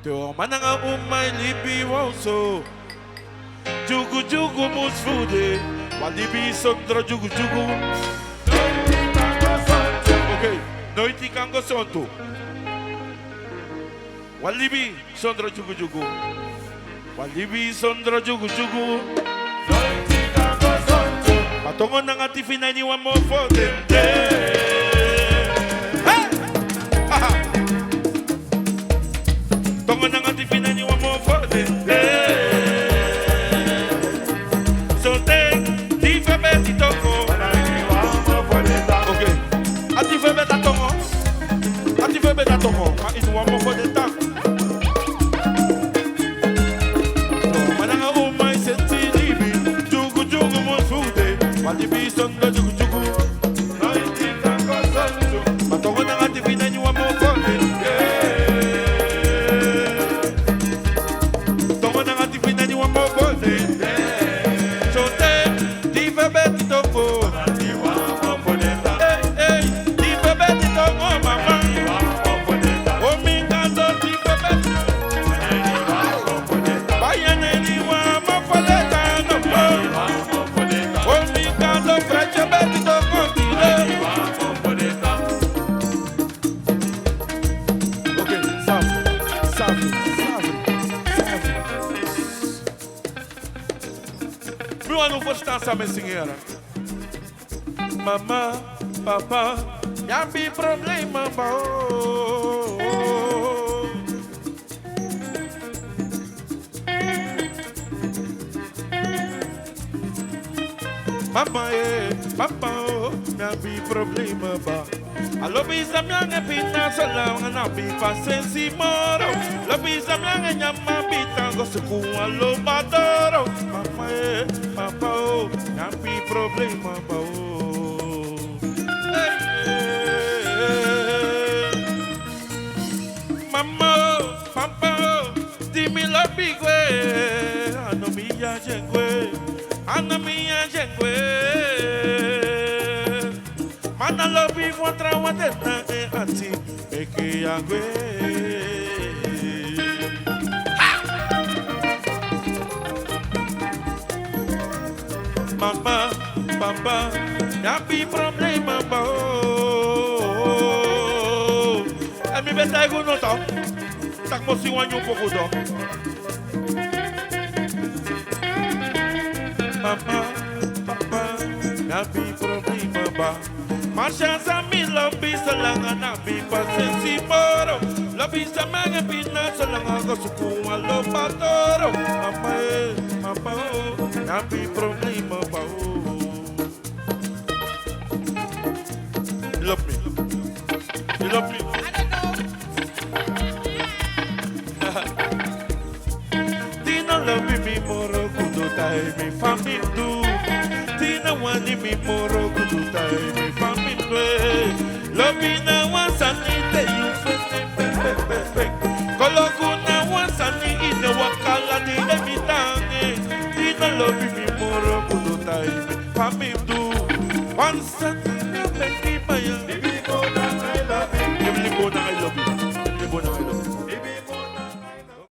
Teo mananga umay libi wauso. Jugu jugu musfude. Walibi sondro jugu jugu. Okay, noiti kango sonto. Walibi sondro jugu jugu. Walibi sondro jugu jugu. Patongo nang atifina ni wa mo fodente. Tongo nang atifina ni wa mo fodente. So te di fe beti tongo. Okay. Ati fe beta tongo. Ati fe beta tongo. Ma inu wa mo fodente. Walibi sondro jugu jugu. Noiti kango sonto. Matongo nang atifina ni wa mo fodente. Tongo nang atifina ni wa mo fodente. So te di fe beti tongo. Ni wa mo fodente. Di fe beti tongo mama. Ni wa mo fodente. O mi kanzo di fe beti. Ni wa mo fodente. Bayane ni wa mo fodente no mo. Não vou estar sabendo, senhora. Mamã, papá, já vi problema, oh. Mamãe, papá, já vi problema, ba. Alô, bisa minha pina salam, na bipa sensi moro. Alô, bisa minha nyama pita gosto com alô badoro. Mamãe, papá, já vi problema, ba. Mamãe, papá, dime la bigue, ano minha jengue, ano minha jengue. Mana lobi watra wateta e ati eke agwe. Mama, papa, ya pi problema ba. E mi beta ego no ta. Tak mo si wanyo poko do. Mama, papa, ya pi problema ba. Marcha sa mi lobi salanga na bi pasensi moro. Lobi sa mga pina salanga ko sukuha lo patoro. Mama, na bi problema ba oh. You love me? You love me? Tina lobi mi moro kudo tai mi famindu. Tina wani mi moro kudo tai mi famindu. Lobina wasani te yufene pepepepe. Kolokuna wasani ine wakala ni emitange. Tina lobi mi moro kudo tai mi famindu. Once